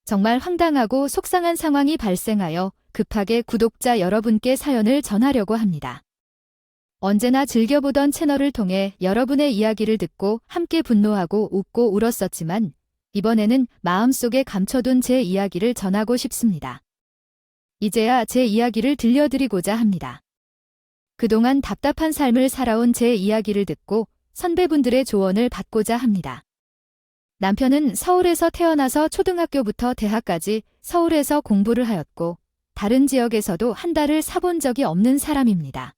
정말 황당하고 속상한 상황이 발생하여 급하게 구독자 여러분께 사연을 전하려고 합니다. 언제나 즐겨보던 채널을 통해 여러분의 이야기를 듣고 함께 분노하고 웃고 울었었지만 이번에는 마음속에 감춰둔 제 이야기를 전하고 싶습니다. 이제야 제 이야기를 들려드리고자 합니다. 그동안 답답한 삶을 살아온 제 이야기를 듣고 선배분들의 조언을 받고자 합니다. 남편은 서울에서 태어나서 초등학교부터 대학까지 서울에서 공부를 하였고 다른 지역에서도 한 달을 사본 적이 없는 사람입니다.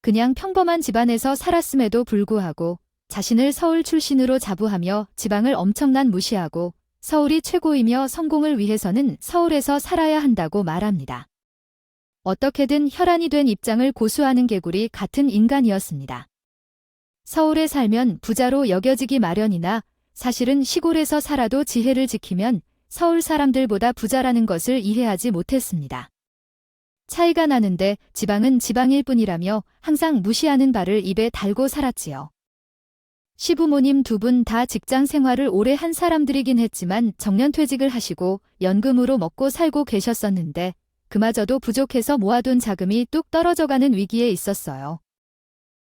그냥 평범한 집안에서 살았음에도 불구하고 자신을 서울 출신으로 자부하며 지방을 엄청난 무시하고 서울이 최고이며 성공을 위해서는 서울에서 살아야 한다고 말합니다. 어떻게든 혈안이 된 입장을 고수하는 개구리 같은 인간이었습니다. 서울에 살면 부자로 여겨지기 마련이나 사실은 시골에서 살아도 지혜를 지키면 서울 사람들보다 부자라는 것을 이해하지 못했습니다. 차이가 나는데 지방은 지방일 뿐이라며 항상 무시하는 바를 입에 달고 살았지요. 시부모님 두 분 다 직장 생활을 오래 한 사람들이긴 했지만 정년퇴직을 하시고 연금으로 먹고 살고 계셨었는데 그마저도 부족해서 모아둔 자금이 뚝 떨어져가는 위기에 있었어요.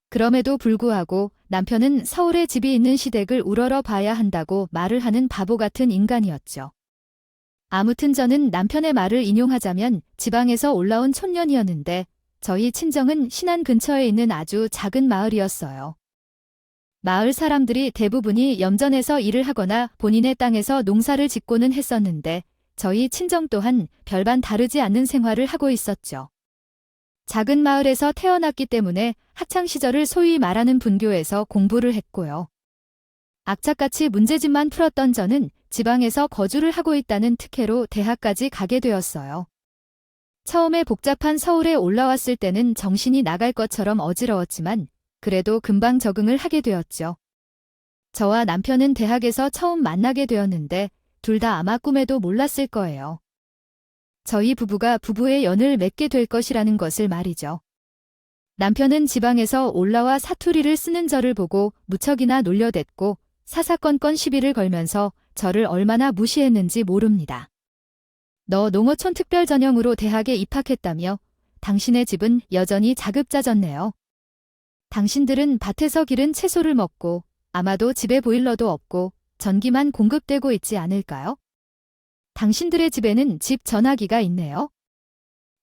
그럼에도 불구하고 남편은 서울에 집이 있는 시댁을 우러러 봐야 한다고 말을 하는 바보 같은 인간이었죠. 아무튼 저는 남편의 말을 인용하자면 지방에서 올라온 촌년이었는데 저희 친정은 신안 근처에 있는 아주 작은 마을이었어요. 마을 사람들이 대부분이 염전에서 일을 하거나 본인의 땅에서 농사를 짓고는 했었는데 저희 친정 또한 별반 다르지 않는 생활을 하고 있었죠. 작은 마을에서 태어났기 때문에 학창시절을 소위 말하는 분교에서 공부를 했고요. 악착같이 문제집만 풀었던 저는 지방에서 거주를 하고 있다는 특혜로 대학까지 가게 되었어요. 처음에 복잡한 서울에 올라왔을 때는 정신이 나갈 것처럼 어지러웠지만 그래도 금방 적응을 하게 되었죠. 저와 남편은 대학에서 처음 만나게 되었는데 둘 다 아마 꿈에도 몰랐을 거예요. 저희 부부가 부부의 연을 맺게 될 것이라는 것을 말이죠. 남편은 지방에서 올라와 사투리를 쓰는 저를 보고 무척이나 놀려댔고 사사건건 시비를 걸면서 저를 얼마나 무시했는지 모릅니다. 너 농어촌 특별 전형으로 대학에 입학했다며 당신의 집은 여전히 자급자졌네요. 당신들은 밭에서 기른 채소를 먹고 아마도 집에 보일러도 없고 전기만 공급되고 있지 않을까요? 당신들의 집에는 집 전화기가 있네요.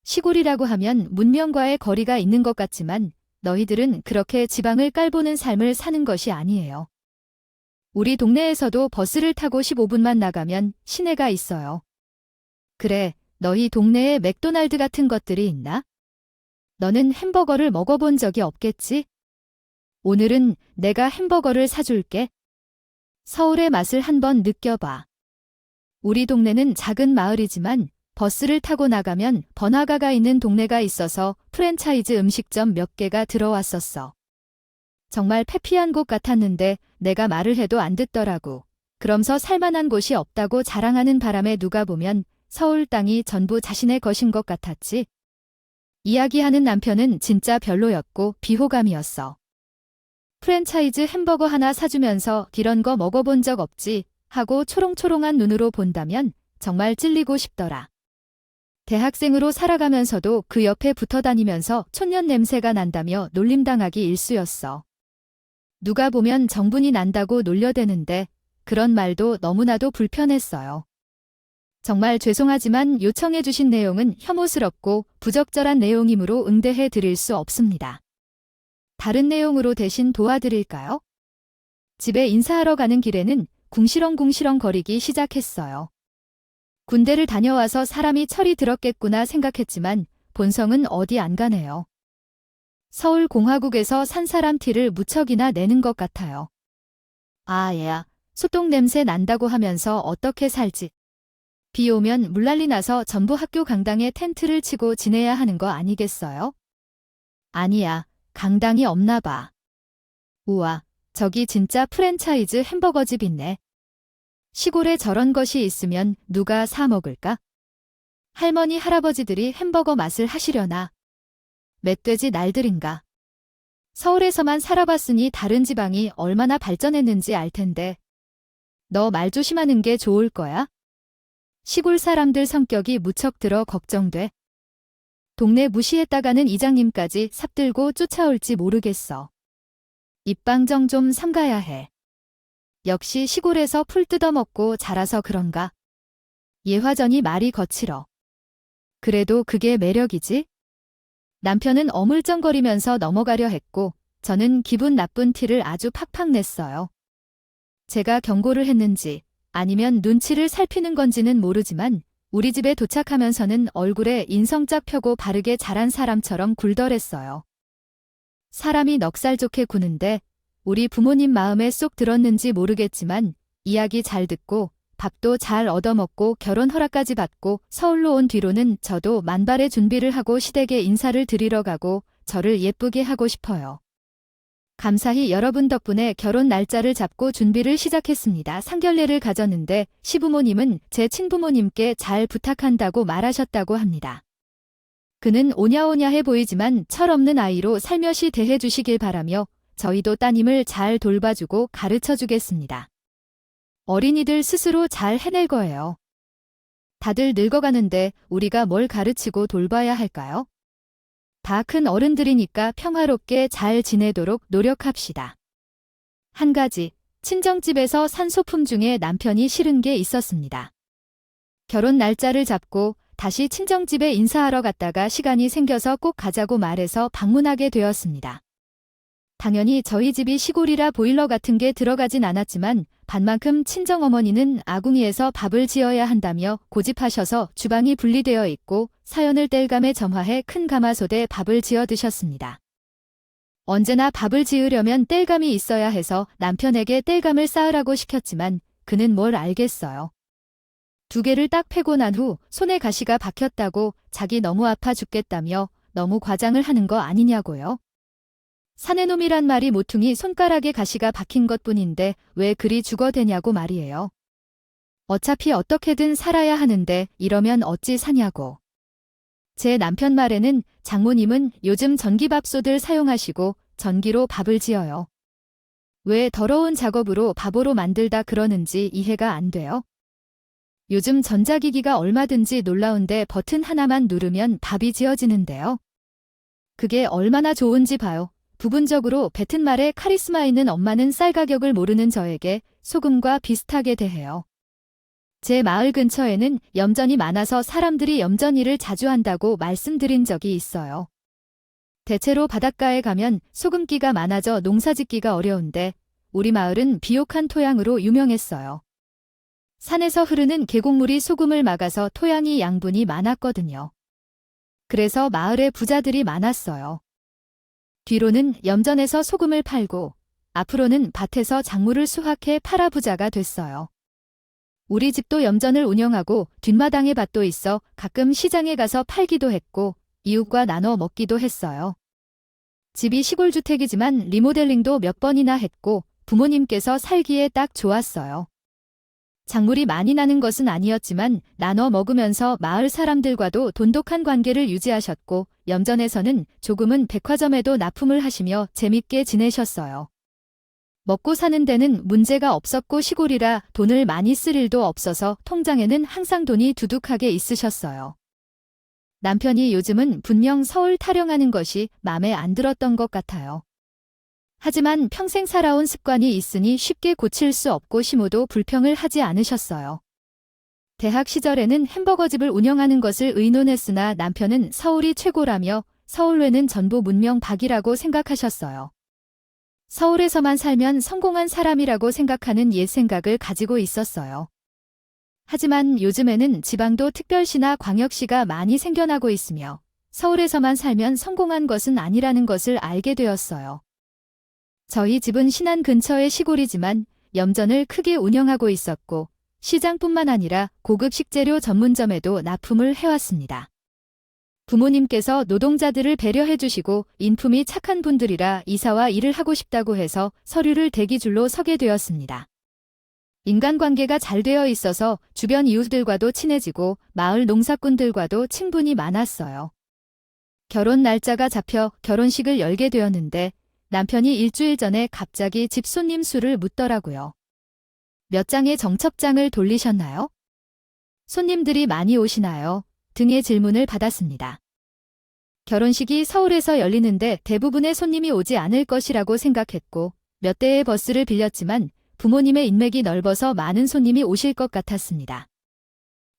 시골이라고 하면 문명과의 거리가 있는 것 같지만 너희들은 그렇게 지방을 깔보는 삶을 사는 것이 아니에요. 우리 동네에서도 버스를 타고 15분만 나가면 시내가 있어요. 그래, 너희 동네에 맥도날드 같은 것들이 있나? 너는 햄버거를 먹어본 적이 없겠지? 오늘은 내가 햄버거를 사줄게. 서울의 맛을 한번 느껴봐. 우리 동네는 작은 마을이지만 버스를 타고 나가면 번화가가 있는 동네가 있어서 프랜차이즈 음식점 몇 개가 들어왔었어. 정말 패피한 곳 같았는데 내가 말을 해도 안 듣더라고. 그러면서 살만한 곳이 없다고 자랑하는 바람에 누가 보면 서울 땅이 전부 자신의 것인 것 같았지. 이야기하는 남편은 진짜 별로였고 비호감이었어. 프랜차이즈 햄버거 하나 사주면서 이런 거 먹어본 적 없지 하고 초롱초롱한 눈으로 본다면 정말 찔리고 싶더라. 대학생으로 살아가면서도 그 옆에 붙어 다니면서 촌년 냄새가 난다며 놀림당하기 일쑤였어. 누가 보면 정분이 난다고 놀려대는데 그런 말도 너무나도 불편했어요. 정말 죄송하지만 요청해 주신 내용은 혐오스럽고 부적절한 내용이므로 응대해 드릴 수 없습니다. 다른 내용으로 대신 도와드릴까요? 집에 인사하러 가는 길에는 궁시렁궁시렁 거리기 시작했어요. 군대를 다녀와서 사람이 철이 들었겠구나 생각했지만 본성은 어디 안 가네요. 서울공화국에서 산 사람 티를 무척이나 내는 것 같아요. 아, 얘야, 소똥 냄새 난다고 하면서 어떻게 살지? 비 오면 물난리 나서 전부 학교 강당에 텐트를 치고 지내야 하는 거 아니겠어요? 아니야, 강당이 없나 봐. 우와, 저기 진짜 프랜차이즈 햄버거집 있네. 시골에 저런 것이 있으면 누가 사 먹을까? 할머니, 할아버지들이 햄버거 맛을 하시려나? 멧돼지 날들인가? 서울에서만 살아봤으니 다른 지방이 얼마나 발전했는지 알 텐데. 너 말 조심하는 게 좋을 거야. 시골 사람들 성격이 무척 들어 걱정돼. 동네 무시했다가는 이장님까지 삽들고 쫓아올지 모르겠어. 입방정 좀 삼가야 해. 역시 시골에서 풀 뜯어먹고 자라서 그런가? 예화전이 말이 거칠어. 그래도 그게 매력이지? 남편은 어물쩡거리면서 넘어가려 했고 저는 기분 나쁜 티를 아주 팍팍 냈어요. 제가 경고를 했는지 아니면 눈치를 살피는 건지는 모르지만 우리 집에 도착하면서는 얼굴에 인성짝 펴고 바르게 자란 사람처럼 굴더랬어요. 사람이 넉살 좋게 구는데 우리 부모님 마음에 쏙 들었는지 모르겠지만 이야기 잘 듣고 밥도 잘 얻어먹고 결혼 허락까지 받고 서울로 온 뒤로는 저도 만발의 준비를 하고 시댁에 인사를 드리러 가고 저를 예쁘게 하고 싶어요. 감사히 여러분 덕분에 결혼 날짜를 잡고 준비를 시작했습니다. 상견례를 가졌는데 시부모님은 제 친부모님께 잘 부탁한다고 말하셨다고 합니다. 그는 오냐오냐해 보이지만 철없는 아이로 살며시 대해주시길 바라며 저희도 따님을 잘 돌봐주고 가르쳐주겠습니다. 어린이들 스스로 잘 해낼 거예요. 다들 늙어가는데 우리가 뭘 가르치고 돌봐야 할까요? 다 큰 어른들이니까 평화롭게 잘 지내도록 노력합시다. 한 가지, 친정집에서 산 소품 중에 남편이 싫은 게 있었습니다. 결혼 날짜를 잡고 다시 친정집에 인사하러 갔다가 시간이 생겨서 꼭 가자고 말해서 방문하게 되었습니다. 당연히 저희 집이 시골이라 보일러 같은 게 들어가진 않았지만 반만큼 친정어머니는 아궁이에서 밥을 지어야 한다며 고집하셔서 주방이 분리되어 있고 사연을 땔감에 점화해 큰 가마솥에 밥을 지어 드셨습니다. 언제나 밥을 지으려면 땔감이 있어야 해서 남편에게 땔감을 쌓으라고 시켰지만 그는 뭘 알겠어요. 2개를 딱 패고 난 후 손에 가시가 박혔다고 자기 너무 아파 죽겠다며 너무 과장을 하는 거 아니냐고요. 사내놈이란 말이 모퉁이 손가락에 가시가 박힌 것뿐인데 왜 그리 죽어대냐고 말이에요. 어차피 어떻게든 살아야 하는데 이러면 어찌 사냐고. 제 남편 말에는 장모님은 요즘 전기밥솥을 사용하시고 전기로 밥을 지어요. 왜 더러운 작업으로 바보로 만들다 그러는지 이해가 안 돼요. 요즘 전자기기가 얼마든지 놀라운데 버튼 하나만 누르면 밥이 지어지는데요. 그게 얼마나 좋은지 봐요. 부분적으로 뱉은 말에 카리스마 있는 엄마는 쌀 가격을 모르는 저에게 소금과 비슷하게 대해요. 제 마을 근처에는 염전이 많아서 사람들이 염전 일을 자주 한다고 말씀드린 적이 있어요. 대체로 바닷가에 가면 소금기가 많아져 농사짓기가 어려운데 우리 마을은 비옥한 토양으로 유명했어요. 산에서 흐르는 계곡물이 소금을 막아서 토양이 양분이 많았거든요. 그래서 마을에 부자들이 많았어요. 뒤로는 염전에서 소금을 팔고 앞으로는 밭에서 작물을 수확해 팔아 부자가 됐어요. 우리 집도 염전을 운영하고 뒷마당에 밭도 있어 가끔 시장에 가서 팔기도 했고 이웃과 나눠 먹기도 했어요. 집이 시골주택이지만 리모델링도 몇 번이나 했고 부모님께서 살기에 딱 좋았어요. 작물이 많이 나는 것은 아니었지만 나눠 먹으면서 마을 사람들과도 돈독한 관계를 유지하셨고 염전에서는 조금은 백화점에도 납품을 하시며 재밌게 지내셨어요. 먹고 사는 데는 문제가 없었고 시골이라 돈을 많이 쓸 일도 없어서 통장에는 항상 돈이 두둑하게 있으셨어요. 남편이 요즘은 분명 서울 타령하는 것이 마음에 안 들었던 것 같아요. 하지만 평생 살아온 습관이 있으니 쉽게 고칠 수 없고 시모도 불평을 하지 않으셨어요. 대학 시절에는 햄버거집을 운영하는 것을 의논했으나 남편은 서울이 최고라며 서울외는 전부 문명박이라고 생각하셨어요. 서울에서만 살면 성공한 사람이라고 생각하는 옛 생각을 가지고 있었어요. 하지만 요즘에는 지방도 특별시나 광역시가 많이 생겨나고 있으며 서울에서만 살면 성공한 것은 아니라는 것을 알게 되었어요. 저희 집은 신안 근처의 시골이지만 염전을 크게 운영하고 있었고 시장뿐만 아니라 고급 식재료 전문점에도 납품을 해왔습니다. 부모님께서 노동자들을 배려해 주시고 인품이 착한 분들이라 이사와 일을 하고 싶다고 해서 서류를 대기줄로 서게 되었습니다. 인간관계가 잘 되어 있어서 주변 이웃들과도 친해지고 마을 농사꾼들과도 친분이 많았어요. 결혼 날짜가 잡혀 결혼식을 열게 되었는데 남편이 일주일 전에 갑자기 집 손님 수를 묻더라고요. 몇 장의 정첩장을 돌리셨나요? 손님들이 많이 오시나요? 등의 질문을 받았습니다. 결혼식이 서울에서 열리는데 대부분의 손님이 오지 않을 것이라고 생각했고 몇 대의 버스를 빌렸지만 부모님의 인맥이 넓어서 많은 손님이 오실 것 같았습니다.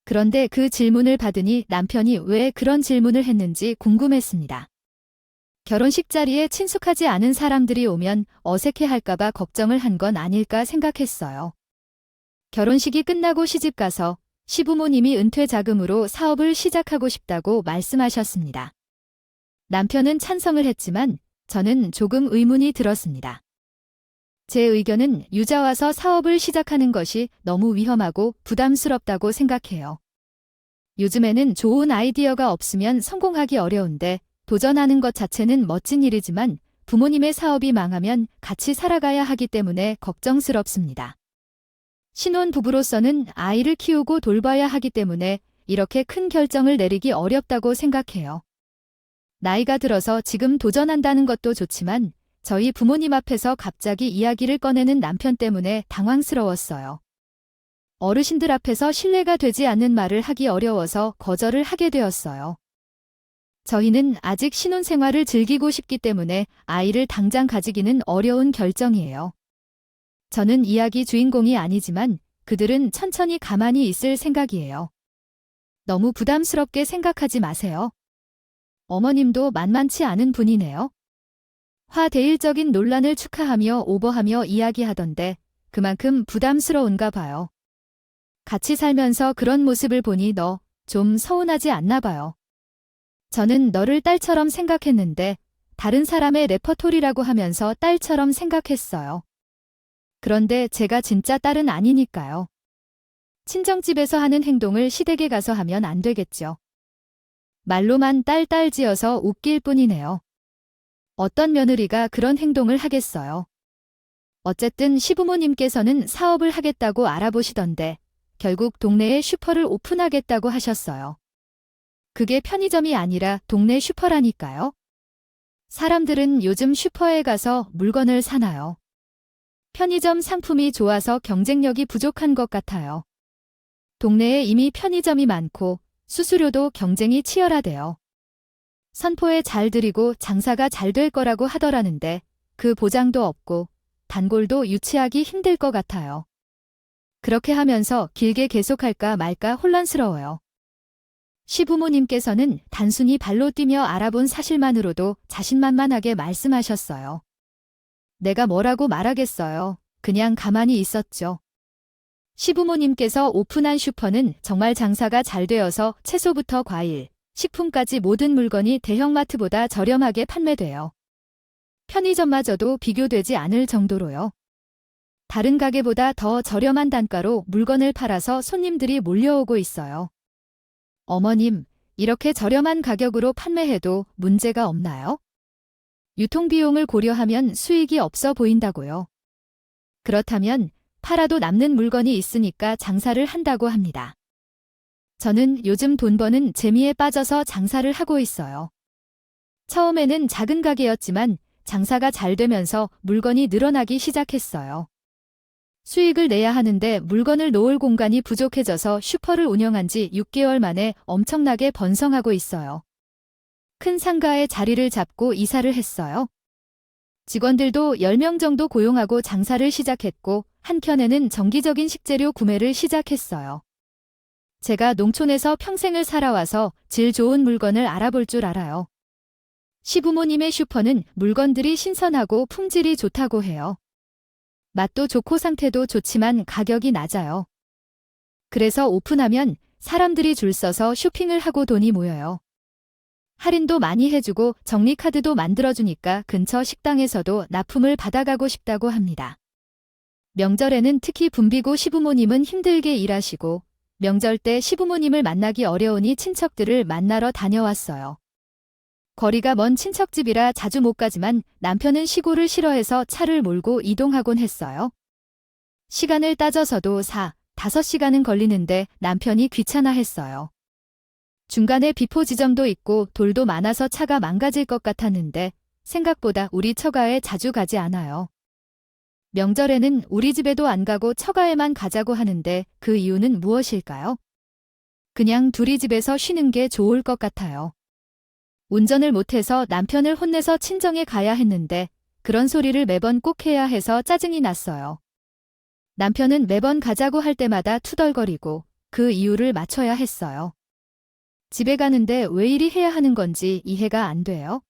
그런데 그 질문을 받으니 남편이 왜 그런 질문을 했는지 궁금했습니다. 결혼식 자리에 친숙하지 않은 사람들이 오면 어색해할까봐 걱정을 한 건 아닐까 생각했어요. 결혼식이 끝나고 시집가서 시부모님이 은퇴 자금으로 사업을 시작하고 싶다고 말씀하셨습니다. 남편은 찬성을 했지만 저는 조금 의문이 들었습니다. 제 의견은 유자 와서 사업을 시작하는 것이 너무 위험하고 부담스럽다고 생각해요. 요즘에는 좋은 아이디어가 없으면 성공하기 어려운데 도전하는 것 자체는 멋진 일이지만 부모님의 사업이 망하면 같이 살아가야 하기 때문에 걱정스럽습니다. 신혼부부로서는 아이를 키우고 돌봐야 하기 때문에 이렇게 큰 결정을 내리기 어렵다고 생각해요. 나이가 들어서 지금 도전한다는 것도 좋지만 저희 부모님 앞에서 갑자기 이야기를 꺼내는 남편 때문에 당황스러웠어요. 어르신들 앞에서 신뢰가 되지 않는 말을 하기 어려워서 거절을 하게 되었어요. 저희는 아직 신혼생활을 즐기고 싶기 때문에 아이를 당장 가지기는 어려운 결정이에요. 저는 이야기 주인공이 아니지만 그들은 천천히 가만히 있을 생각이에요. 너무 부담스럽게 생각하지 마세요. 어머님도 만만치 않은 분이네요. 화대일적인 논란을 축하하며 오버하며 이야기하던데 그만큼 부담스러운가 봐요. 같이 살면서 그런 모습을 보니 너 좀 서운하지 않나 봐요. 저는 너를 딸처럼 생각했는데 다른 사람의 레퍼토리라고 하면서 딸처럼 생각했어요. 그런데 제가 진짜 딸은 아니니까요. 친정집에서 하는 행동을 시댁에 가서 하면 안 되겠죠. 말로만 딸 지어서 웃길 뿐이네요. 어떤 며느리가 그런 행동을 하겠어요. 어쨌든 시부모님께서는 사업을 하겠다고 알아보시던데 결국 동네에 슈퍼를 오픈하겠다고 하셨어요. 그게 편의점이 아니라 동네 슈퍼라니까요. 사람들은 요즘 슈퍼에 가서 물건을 사나요? 편의점 상품이 좋아서 경쟁력이 부족한 것 같아요. 동네에 이미 편의점이 많고 수수료도 경쟁이 치열하대요. 선포에 잘 드리고 장사가 잘 될 거라고 하더라는데 그 보장도 없고 단골도 유치하기 힘들 것 같아요. 그렇게 하면서 길게 계속할까 말까 혼란스러워요. 시부모님께서는 단순히 발로 뛰며 알아본 사실만으로도 자신만만하게 말씀하셨어요. 내가 뭐라고 말하겠어요. 그냥 가만히 있었죠. 시부모님께서 오픈한 슈퍼는 정말 장사가 잘 되어서 채소부터 과일, 식품까지 모든 물건이 대형마트보다 저렴하게 판매돼요. 편의점마저도 비교되지 않을 정도로요. 다른 가게보다 더 저렴한 단가로 물건을 팔아서 손님들이 몰려오고 있어요. 어머님, 이렇게 저렴한 가격으로 판매해도 문제가 없나요? 유통비용을 고려하면 수익이 없어 보인다고요. 그렇다면 팔아도 남는 물건이 있으니까 장사를 한다고 합니다. 저는 요즘 돈 버는 재미에 빠져서 장사를 하고 있어요. 처음에는 작은 가게였지만 장사가 잘 되면서 물건이 늘어나기 시작했어요. 수익을 내야 하는데 물건을 놓을 공간이 부족해져서 슈퍼를 운영한 지 6개월 만에 엄청나게 번성하고 있어요. 큰 상가에 자리를 잡고 이사를 했어요. 직원들도 10명 정도 고용하고 장사를 시작했고 한켠에는 정기적인 식재료 구매를 시작했어요. 제가 농촌에서 평생을 살아와서 질 좋은 물건을 알아볼 줄 알아요. 시부모님의 슈퍼는 물건들이 신선하고 품질이 좋다고 해요. 맛도 좋고 상태도 좋지만 가격이 낮아요. 그래서 오픈하면 사람들이 줄 서서 쇼핑을 하고 돈이 모여요. 할인도 많이 해주고 적립카드도 만들어주니까 근처 식당에서도 납품을 받아가고 싶다고 합니다. 명절에는 특히 붐비고 시부모님은 힘들게 일하시고 명절 때 시부모님을 만나기 어려우니 친척들을 만나러 다녀왔어요. 거리가 먼 친척집이라 자주 못 가지만 남편은 시골을 싫어해서 차를 몰고 이동하곤 했어요. 시간을 따져서도 5시간은 걸리는데 남편이 귀찮아했어요. 중간에 비포 지점도 있고 돌도 많아서 차가 망가질 것 같았는데 생각보다 우리 처가에 자주 가지 않아요. 명절에는 우리 집에도 안 가고 처가에만 가자고 하는데 그 이유는 무엇일까요? 그냥 둘이 집에서 쉬는 게 좋을 것 같아요. 운전을 못해서 남편을 혼내서 친정에 가야 했는데 그런 소리를 매번 꼭 해야 해서 짜증이 났어요. 남편은 매번 가자고 할 때마다 투덜거리고 그 이유를 맞춰야 했어요. 집에 가는데 왜 이리 해야 하는 건지 이해가 안 돼요.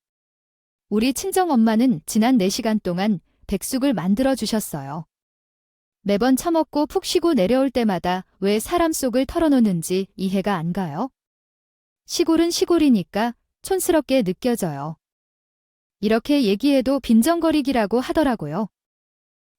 우리 친정엄마는 지난 4시간 동안 백숙을 만들어 주셨어요. 매번 처먹고 푹 쉬고 내려올 때마다 왜 사람 속을 털어놓는지 이해가 안 가요. 시골은 시골이니까 촌스럽게 느껴져요. 이렇게 얘기해도 빈정거리기라고 하더라고요.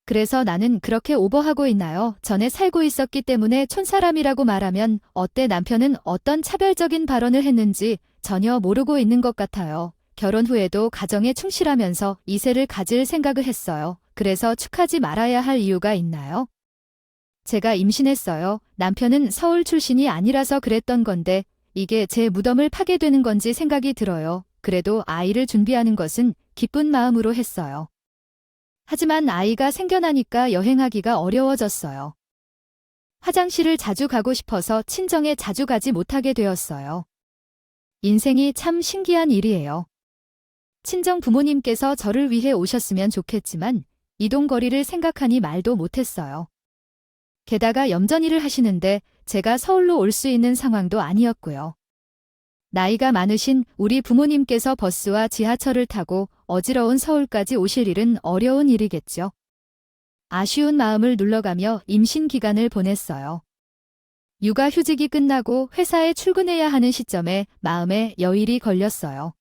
그래서 나는 그렇게 오버하고 있나요? 전에 살고 있었기 때문에 촌사람이라고 말하면 어때? 남편은 어떤 차별적인 발언을 했는지 전혀 모르고 있는 것 같아요. 결혼 후에도 가정에 충실하면서 2세를 가질 생각을 했어요. 그래서 축하지 말아야 할 이유가 있나요? 제가 임신했어요. 남편은 서울 출신이 아니라서 그랬던 건데 이게 제 무덤을 파게 되는 건지 생각이 들어요. 그래도 아이를 준비하는 것은 기쁜 마음으로 했어요. 하지만 아이가 생겨나니까 여행하기가 어려워졌어요. 화장실을 자주 가고 싶어서 친정에 자주 가지 못하게 되었어요. 인생이 참 신기한 일이에요. 친정 부모님께서 저를 위해 오셨으면 좋겠지만 이동거리를 생각하니 말도 못했어요. 게다가 염전일을 하시는데 제가 서울로 올 수 있는 상황도 아니었고요. 나이가 많으신 우리 부모님께서 버스와 지하철을 타고 어지러운 서울까지 오실 일은 어려운 일이겠죠. 아쉬운 마음을 눌러가며 임신 기간을 보냈어요. 육아휴직이 끝나고 회사에 출근해야 하는 시점에 마음에 여일이 걸렸어요.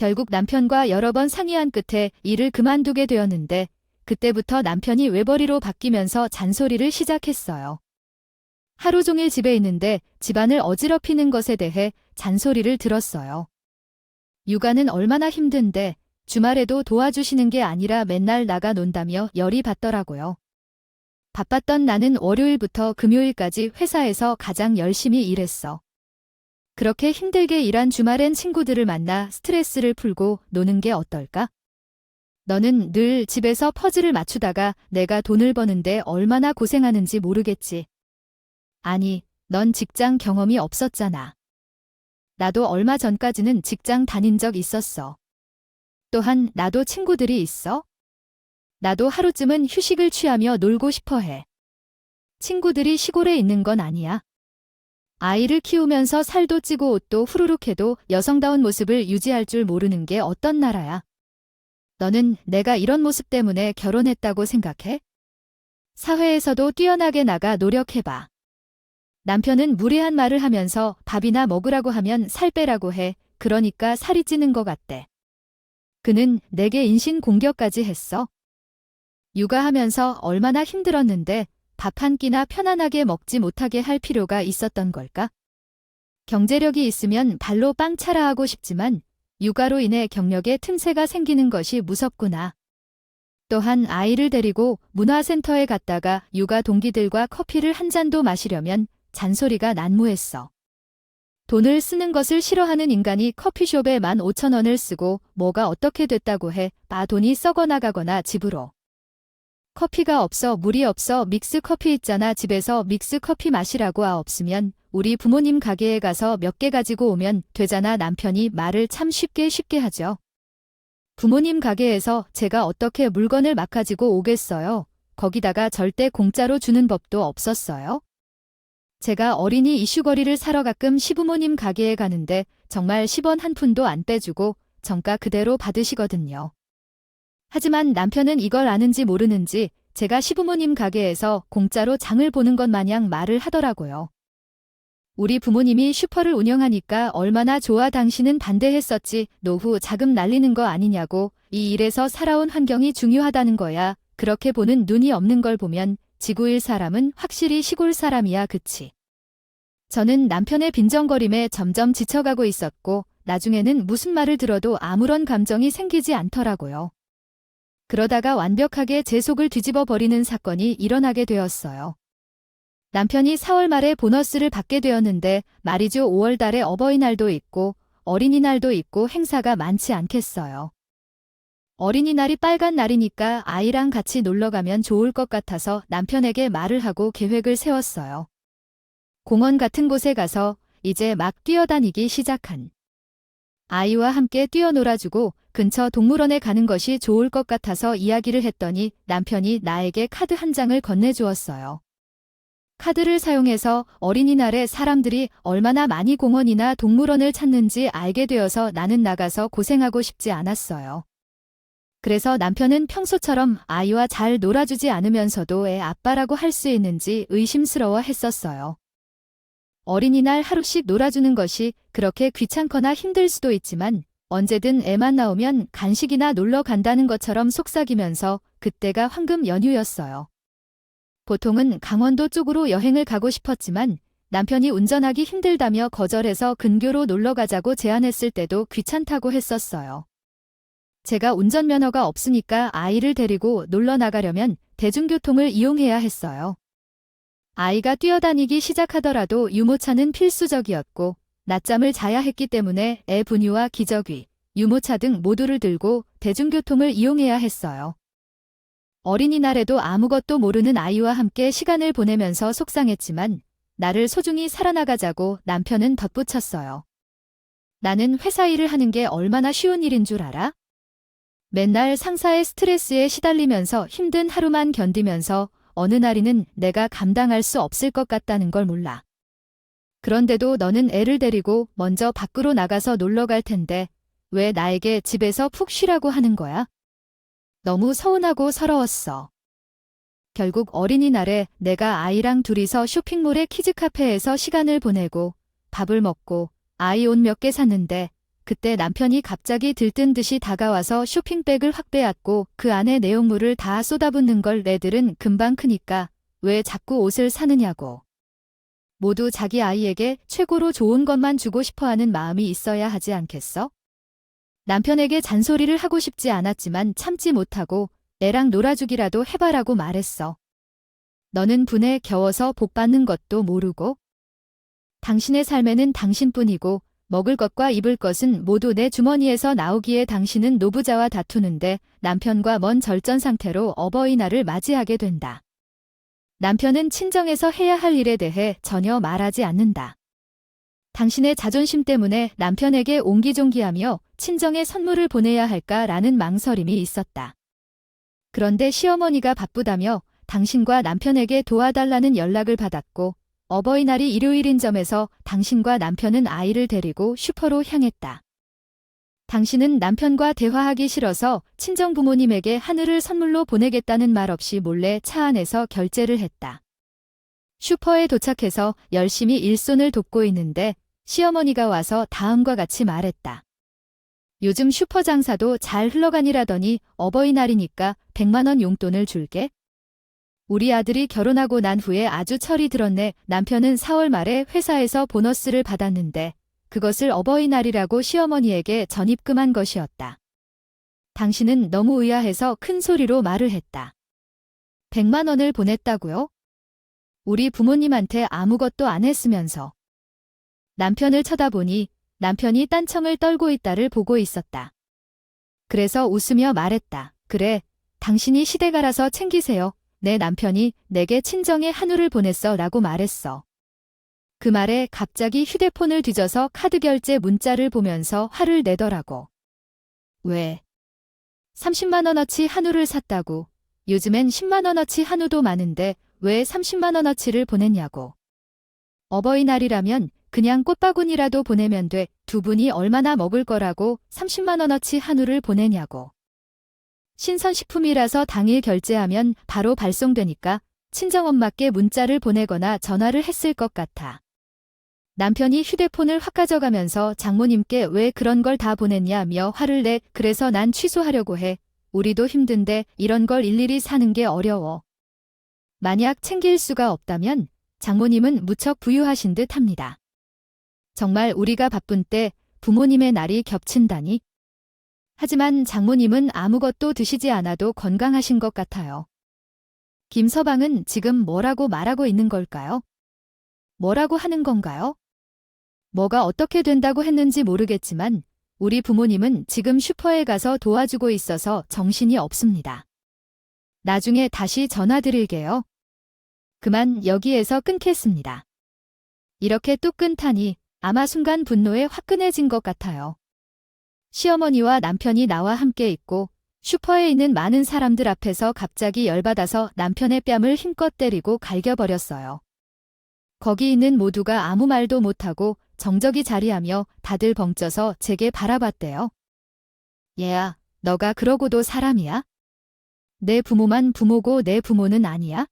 결국 남편과 여러 번 상의한 끝에 일을 그만두게 되었는데 그때부터 남편이 외벌이로 바뀌면서 잔소리를 시작했어요. 하루 종일 집에 있는데 집안을 어지럽히는 것에 대해 잔소리를 들었어요. 육아는 얼마나 힘든데 주말에도 도와주시는 게 아니라 맨날 나가 논다며 열이 받더라고요. 바빴던 나는 월요일부터 금요일까지 회사에서 가장 열심히 일했어. 그렇게 힘들게 일한 주말엔 친구들을 만나 스트레스를 풀고 노는 게 어떨까? 너는 늘 집에서 퍼즐을 맞추다가 내가 돈을 버는데 얼마나 고생하는지 모르겠지. 아니, 넌 직장 경험이 없었잖아. 나도 얼마 전까지는 직장 다닌 적 있었어. 또한 나도 친구들이 있어. 나도 하루쯤은 휴식을 취하며 놀고 싶어 해. 친구들이 시골에 있는 건 아니야. 아이를 키우면서 살도 찌고 옷도 후루룩 해도 여성다운 모습을 유지할 줄 모르는 게 어떤 나라야. 너는 내가 이런 모습 때문에 결혼했다고 생각해? 사회에서도 뛰어나게 나가 노력해봐. 남편은 무례한 말을 하면서 밥이나 먹으라고 하면 살 빼라고 해. 그러니까 살이 찌는 것 같대. 그는 내게 인신공격까지 했어. 육아하면서 얼마나 힘들었는데 밥 한 끼나 편안하게 먹지 못하게 할 필요가 있었던 걸까? 경제력이 있으면 발로 빵 차라 하고 싶지만 육아로 인해 경력에 틈새가 생기는 것이 무섭구나. 또한 아이를 데리고 문화센터에 갔다가 육아 동기들과 커피를 한 잔도 마시려면 잔소리가 난무했어. 돈을 쓰는 것을 싫어하는 인간이 커피숍에 15,000원을 쓰고 뭐가 어떻게 됐다고 해. 돈이 썩어나가거나 집으로. 커피가 없어 물이 없어 믹스커피 있잖아. 집에서 믹스커피 마시라고. 없으면 우리 부모님 가게에 가서 몇 개 가지고 오면 되잖아. 남편이 말을 참 쉽게 하죠. 부모님 가게에서 제가 어떻게 물건을 막 가지고 오겠어요. 거기다가 절대 공짜로 주는 법도 없었어요. 제가 어린이 이슈거리를 사러 가끔 시부모님 가게에 가는데 정말 10원 한 푼도 안 빼주고 정가 그대로 받으시거든요. 하지만 남편은 이걸 아는지 모르는지 제가 시부모님 가게에서 공짜로 장을 보는 것 마냥 말을 하더라고요. 우리 부모님이 슈퍼를 운영하니까 얼마나 좋아. 당신은 반대했었지. 노후 자금 날리는 거 아니냐고. 이 일에서 살아온 환경이 중요하다는 거야. 그렇게 보는 눈이 없는 걸 보면 지구일 사람은 확실히 시골 사람이야. 그치? 저는 남편의 빈정거림에 점점 지쳐가고 있었고 나중에는 무슨 말을 들어도 아무런 감정이 생기지 않더라고요. 그러다가 완벽하게 제 속을 뒤집어 버리는 사건이 일어나게 되었어요. 남편이 4월 말에 보너스를 받게 되었는데 말이죠. 5월 달에 어버이날도 있고 어린이날도 있고 행사가 많지 않겠어요. 어린이날이 빨간 날이니까 아이랑 같이 놀러 가면 좋을 것 같아서 남편에게 말을 하고 계획을 세웠어요. 공원 같은 곳에 가서 이제 막 뛰어다니기 시작한 아이와 함께 뛰어놀아주고 근처 동물원에 가는 것이 좋을 것 같아서 이야기를 했더니 남편이 나에게 카드 한 장을 건네주었어요. 카드를 사용해서 어린이날에 사람들이 얼마나 많이 공원이나 동물원을 찾는지 알게 되어서 나는 나가서 고생하고 싶지 않았어요. 그래서 남편은 평소처럼 아이와 잘 놀아주지 않으면서도 애 아빠라고 할 수 있는지 의심스러워 했었어요. 어린이날 하루씩 놀아주는 것이 그렇게 귀찮거나 힘들 수도 있지만 언제든 애만 나오면 간식이나 놀러 간다는 것처럼 속삭이면서 그때가 황금 연휴였어요. 보통은 강원도 쪽으로 여행을 가고 싶었지만 남편이 운전하기 힘들다며 거절해서 근교로 놀러 가자고 제안했을 때도 귀찮다고 했었어요. 제가 운전면허가 없으니까 아이를 데리고 놀러 나가려면 대중교통을 이용해야 했어요. 아이가 뛰어다니기 시작하더라도 유모차는 필수적이었고 낮잠을 자야 했기 때문에 애 분유와 기저귀, 유모차 등 모두를 들고 대중교통을 이용해야 했어요. 어린이날에도 아무것도 모르는 아이와 함께 시간을 보내면서 속상했지만 나를 소중히 살아나가자고 남편은 덧붙였어요. 나는 회사 일을 하는 게 얼마나 쉬운 일인 줄 알아? 맨날 상사의 스트레스에 시달리면서 힘든 하루만 견디면서 어느 날에는 내가 감당할 수 없을 것 같다는 걸 몰라. 그런데도 너는 애를 데리고 먼저 밖으로 나가서 놀러 갈 텐데 왜 나에게 집에서 푹 쉬라고 하는 거야? 너무 서운하고 서러웠어. 결국 어린이날에 내가 아이랑 둘이서 쇼핑몰의 키즈카페에서 시간을 보내고 밥을 먹고 아이 옷 몇 개 샀는데 그때 남편이 갑자기 들뜬 듯이 다가와서 쇼핑백을 확 빼앗고 그 안에 내용물을 다 쏟아붓는 걸 애들은 금방 크니까 왜 자꾸 옷을 사느냐고. 모두 자기 아이에게 최고로 좋은 것만 주고 싶어하는 마음이 있어야 하지 않겠어? 남편에게 잔소리를 하고 싶지 않았지만 참지 못하고 애랑 놀아주기라도 해봐라고 말했어. 너는 분에 겨워서 복 받는 것도 모르고 당신의 삶에는 당신뿐이고 먹을 것과 입을 것은 모두 내 주머니에서 나오기에 당신은 노부자와 다투는데 남편과 먼 절전 상태로 어버이날을 맞이하게 된다. 남편은 친정에서 해야 할 일에 대해 전혀 말하지 않는다. 당신의 자존심 때문에 남편에게 옹기종기하며 친정에 선물을 보내야 할까라는 망설임이 있었다. 그런데 시어머니가 바쁘다며 당신과 남편에게 도와달라는 연락을 받았고 어버이날이 일요일인 점에서 당신과 남편은 아이를 데리고 슈퍼로 향했다. 당신은 남편과 대화하기 싫어서 친정 부모님에게 하늘을 선물로 보내겠다는 말 없이 몰래 차 안에서 결제를 했다. 슈퍼에 도착해서 열심히 일손을 돕고 있는데 시어머니가 와서 다음과 같이 말했다. 요즘 슈퍼 장사도 잘 흘러가니라더니 어버이날이니까 100만 원 용돈을 줄게. 우리 아들이 결혼하고 난 후에 아주 철이 들었네. 남편은 4월 말에 회사에서 보너스를 받았는데 그것을 어버이날이라고 시어머니에게 전입금한 것이었다. 당신은 너무 의아해서 큰 소리로 말을 했다. 100만 원을 보냈다고요? 우리 부모님한테 아무것도 안 했으면서. 남편을 쳐다보니 남편이 딴청을 떨고 있다를 보고 있었다. 그래서 웃으며 말했다. 그래, 당신이 시댁알아서 챙기세요. 내 남편이 내게 친정에 한우를 보냈어 라고 말했어. 그 말에 갑자기 휴대폰을 뒤져서 카드 결제 문자를 보면서 화를 내더라고. 왜? 30만 원어치 한우를 샀다고. 요즘엔 10만 원어치 한우도 많은데 왜 30만 원어치를 보냈냐고. 어버이날이라면 그냥 꽃바구니라도 보내면 돼. 두 분이 얼마나 먹을 거라고 30만 원어치 한우를 보내냐고. 신선식품이라서 당일 결제하면 바로 발송되니까 친정엄마께 문자를 보내거나 전화를 했을 것 같아. 남편이 휴대폰을 확 가져가면서 장모님께 왜 그런 걸 다 보냈냐며 화를 내. 그래서 난 취소하려고 해. 우리도 힘든데 이런 걸 일일이 사는 게 어려워. 만약 챙길 수가 없다면 장모님은 무척 부유하신 듯 합니다. 정말 우리가 바쁜 때 부모님의 날이 겹친다니. 하지만 장모님은 아무것도 드시지 않아도 건강하신 것 같아요. 김서방은 지금 뭐라고 말하고 있는 걸까요? 뭐라고 하는 건가요? 뭐가 어떻게 된다고 했는지 모르겠지만 우리 부모님은 지금 슈퍼에 가서 도와주고 있어서 정신이 없습니다. 나중에 다시 전화드릴게요. 그만 여기에서 끊겠습니다. 이렇게 뚝 끊다니 아마 순간 분노에 화끈해진 것 같아요. 시어머니와 남편이 나와 함께 있고 슈퍼에 있는 많은 사람들 앞에서 갑자기 열받아서 남편의 뺨을 힘껏 때리고 갈겨버렸어요. 거기 있는 모두가 아무 말도 못하고 정적이 자리하며 다들 벙쪄서 제게 바라봤대요. 얘야, 너가 그러고도 사람이야? 내 부모만 부모고 내 부모는 아니야?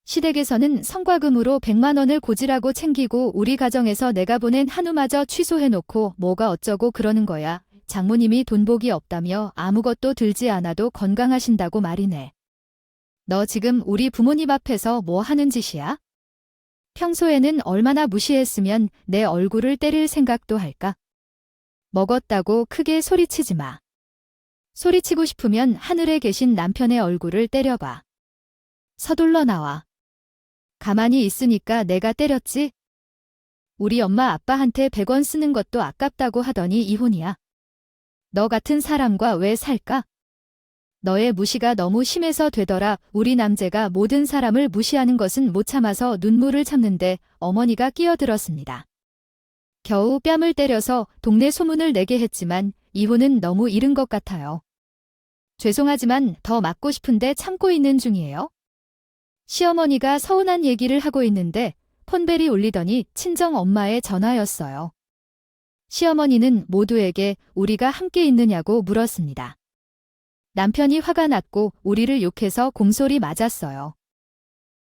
시댁에서는 성과금으로 100만 원을 고지라고 챙기고 우리 가정에서 내가 보낸 한우마저 취소해놓고 뭐가 어쩌고 그러는 거야. 장모님이 돈복이 없다며 아무것도 들지 않아도 건강하신다고 말이네. 너 지금 우리 부모님 앞에서 뭐 하는 짓이야? 평소에는 얼마나 무시했으면 내 얼굴을 때릴 생각도 할까? 먹었다고 크게 소리치지 마. 소리치고 싶으면 하늘에 계신 남편의 얼굴을 때려봐. 서둘러 나와. 가만히 있으니까 내가 때렸지? 우리 엄마 아빠한테 100원 쓰는 것도 아깝다고 하더니 이혼이야. 너 같은 사람과 왜 살까? 너의 무시가 너무 심해서 되더라. 우리 남재가 모든 사람을 무시하는 것은 못 참아서 눈물을 참는데 어머니가 끼어들었습니다. 겨우 뺨을 때려서 동네 소문을 내게 했지만 이혼은 너무 이른 것 같아요. 죄송하지만 더 맞고 싶은데 참고 있는 중이에요. 시어머니가 서운한 얘기를 하고 있는데 폰벨이 울리더니 친정 엄마의 전화였어요. 시어머니는 모두에게 우리가 함께 있느냐고 물었습니다. 남편이 화가 났고 우리를 욕해서 공소리 맞았어요.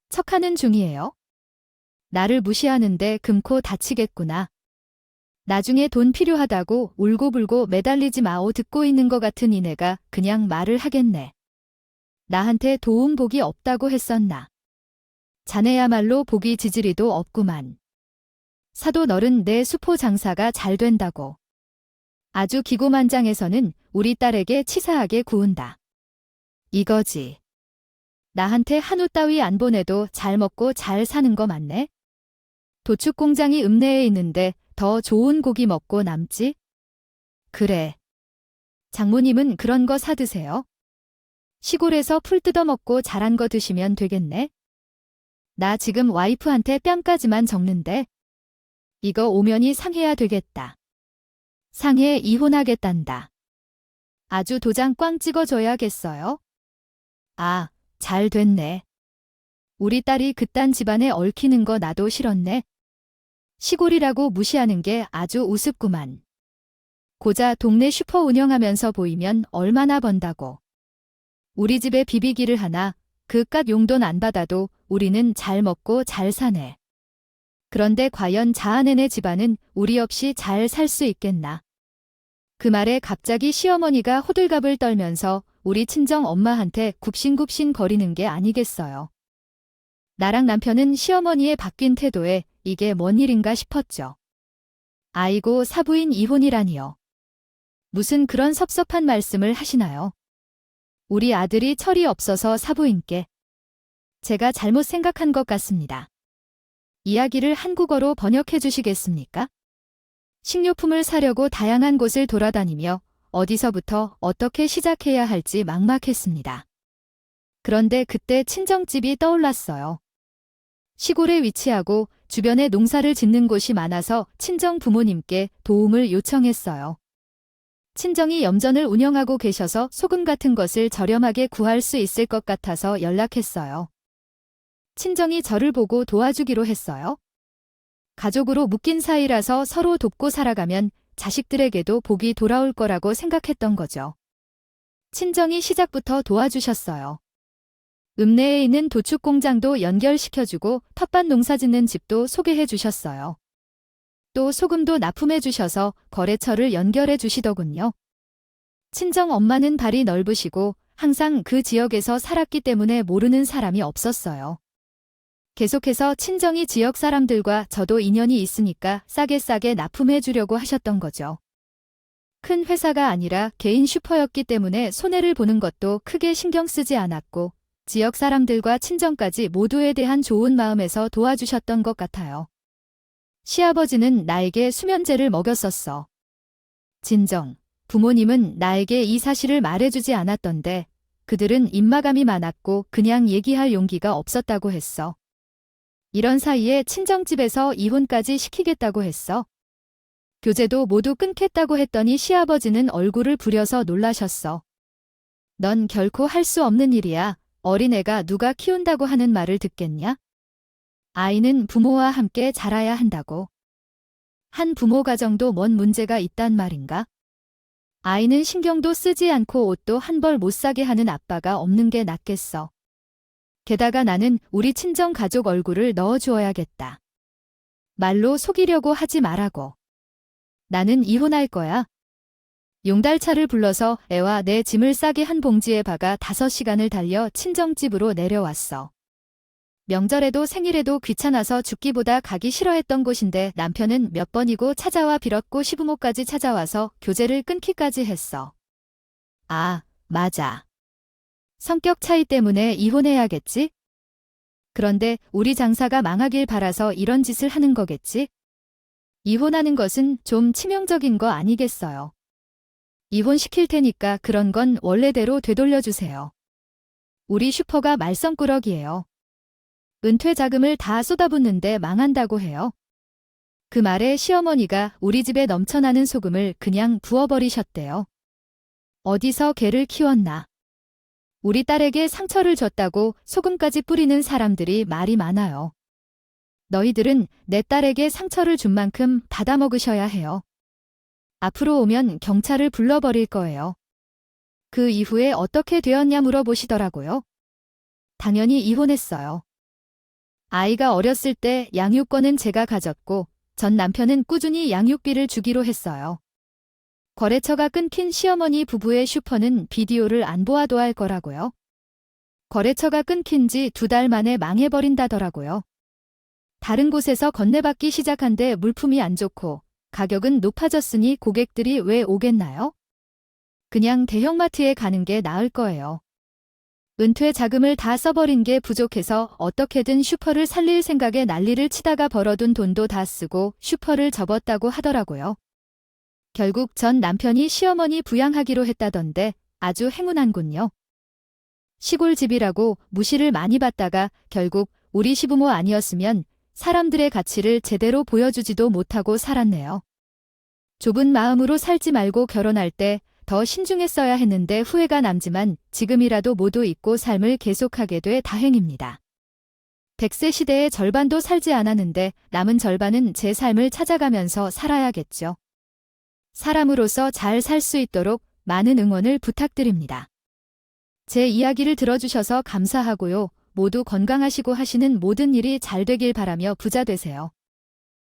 척하는 중이에요. 나를 무시하는데 금코 다치겠구나. 나중에 돈 필요하다고 울고불고 매달리지 마오. 듣고 있는 것 같은 이내가 그냥 말을 하겠네. 나한테 도움 복이 없다고 했었나. 자네야말로 복이 지지리도 없구만. 사도 너른 내 수포 장사가 잘 된다고. 아주 기고만장해서는 우리 딸에게 치사하게 구운다. 이거지. 나한테 한우 따위 안 보내도 잘 먹고 잘 사는 거 맞네? 도축 공장이 읍내에 있는데 더 좋은 고기 먹고 남지? 그래. 장모님은 그런 거 사드세요? 시골에서 풀 뜯어먹고 잘한 거 드시면 되겠네? 나 지금 와이프한테 뺨까지만 적는데. 이거 오면이 상해야 되겠다. 상해 이혼하겠단다. 아주 도장 꽝 찍어줘야겠어요? 아, 잘 됐네. 우리 딸이 그딴 집안에 얽히는 거 나도 싫었네. 시골이라고 무시하는 게 아주 우습구만. 고작 동네 슈퍼 운영하면서 보이면 얼마나 번다고. 우리 집에 비비기를 하나 그깟 용돈 안 받아도 우리는 잘 먹고 잘 사네. 그런데 과연 자아내네 집안은 우리 없이 잘 살 수 있겠나. 그 말에 갑자기 시어머니가 호들갑을 떨면서 우리 친정 엄마한테 굽신굽신 거리는 게 아니겠어요. 나랑 남편은 시어머니의 바뀐 태도에 이게 뭔 일인가 싶었죠. 아이고 사부인 이혼이라니요. 무슨 그런 섭섭한 말씀을 하시나요? 우리 아들이 철이 없어서 사부인께. 제가 잘못 생각한 것 같습니다. 이야기를 한국어로 번역해 주시겠습니까? 식료품을 사려고 다양한 곳을 돌아다니며 어디서부터 어떻게 시작해야 할지 막막했습니다. 그런데 그때 친정집이 떠올랐어요. 시골에 위치하고 주변에 농사를 짓는 곳이 많아서 친정 부모님께 도움을 요청했어요. 친정이 염전을 운영하고 계셔서 소금 같은 것을 저렴하게 구할 수 있을 것 같아서 연락했어요. 친정이 저를 보고 도와주기로 했어요. 가족으로 묶인 사이라서 서로 돕고 살아가면 자식들에게도 복이 돌아올 거라고 생각했던 거죠. 친정이 시작부터 도와주셨어요. 읍내에 있는 도축 공장도 연결시켜주고 텃밭 농사 짓는 집도 소개해 주셨어요. 또 소금도 납품해 주셔서 거래처를 연결해 주시더군요. 친정 엄마는 발이 넓으시고 항상 그 지역에서 살았기 때문에 모르는 사람이 없었어요. 계속해서 친정이 지역 사람들과 저도 인연이 있으니까 싸게 납품해 주려고 하셨던 거죠. 큰 회사가 아니라 개인 슈퍼였기 때문에 손해를 보는 것도 크게 신경 쓰지 않았고 지역 사람들과 친정까지 모두에 대한 좋은 마음에서 도와주셨던 것 같아요. 시아버지는 나에게 수면제를 먹였었어. 진정, 부모님은 나에게 이 사실을 말해주지 않았던데 그들은 입마감이 많았고 그냥 얘기할 용기가 없었다고 했어. 이런 사이에 친정집에서 이혼까지 시키겠다고 했어. 교제도 모두 끊겠다고 했더니 시아버지는 얼굴을 부려서 놀라셨어. 넌 결코 할 수 없는 일이야. 어린애가 누가 키운다고 하는 말을 듣겠냐? 아이는 부모와 함께 자라야 한다고. 한 부모 가정도 뭔 문제가 있단 말인가? 아이는 신경도 쓰지 않고 옷도 한 벌 못 사게 하는 아빠가 없는 게 낫겠어. 게다가 나는 우리 친정 가족 얼굴을 넣어주어야겠다. 말로 속이려고 하지 말라고. 나는 이혼할 거야. 용달차를 불러서 애와 내 짐을 싸게 한 봉지에 박아 5시간을 달려 친정집으로 내려왔어. 명절에도 생일에도 귀찮아서 죽기보다 가기 싫어했던 곳인데 남편은 몇 번이고 찾아와 빌었고 시부모까지 찾아와서 교제를 끊기까지 했어. 아, 맞아. 성격 차이 때문에 이혼해야겠지? 그런데 우리 장사가 망하길 바라서 이런 짓을 하는 거겠지? 이혼하는 것은 좀 치명적인 거 아니겠어요? 이혼시킬 테니까 그런 건 원래대로 되돌려주세요. 우리 슈퍼가 말썽꾸러기예요. 은퇴 자금을 다 쏟아붓는데 망한다고 해요. 그 말에 시어머니가 우리 집에 넘쳐나는 소금을 그냥 부어버리셨대요. 어디서 개를 키웠나. 우리 딸에게 상처를 줬다고 소금까지 뿌리는 사람들이 말이 많아요. 너희들은 내 딸에게 상처를 준 만큼 받아먹으셔야 해요. 앞으로 오면 경찰을 불러버릴 거예요. 그 이후에 어떻게 되었냐 물어보시더라고요. 당연히 이혼했어요. 아이가 어렸을 때 양육권은 제가 가졌고 전 남편은 꾸준히 양육비를 주기로 했어요. 거래처가 끊긴 시어머니 부부의 슈퍼는 비디오를 안 보아도 할 거라고요. 거래처가 끊긴 지 2달 만에 망해버린다더라고요. 다른 곳에서 건네받기 시작한데 물품이 안 좋고 가격은 높아졌으니 고객들이 왜 오겠나요? 그냥 대형마트에 가는 게 나을 거예요. 은퇴 자금을 다 써버린 게 부족해서 어떻게든 슈퍼를 살릴 생각에 난리를 치다가 벌어둔 돈도 다 쓰고 슈퍼를 접었다고 하더라고요. 결국 전 남편이 시어머니 부양하기로 했다던데 아주 행운한군요. 시골 집이라고 무시를 많이 받다가 결국 우리 시부모 아니었으면 사람들의 가치를 제대로 보여주지도 못하고 살았네요. 좁은 마음으로 살지 말고 결혼할 때 더 신중했어야 했는데 후회가 남지만 지금이라도 모두 잊고 삶을 계속하게 돼 다행입니다. 100세 시대의 절반도 살지 않았는데 남은 절반은 제 삶을 찾아가면서 살아야겠죠. 사람으로서 잘 살 수 있도록 많은 응원을 부탁드립니다. 제 이야기를 들어주셔서 감사하고요. 모두 건강하시고 하시는 모든 일이 잘 되길 바라며 부자 되세요.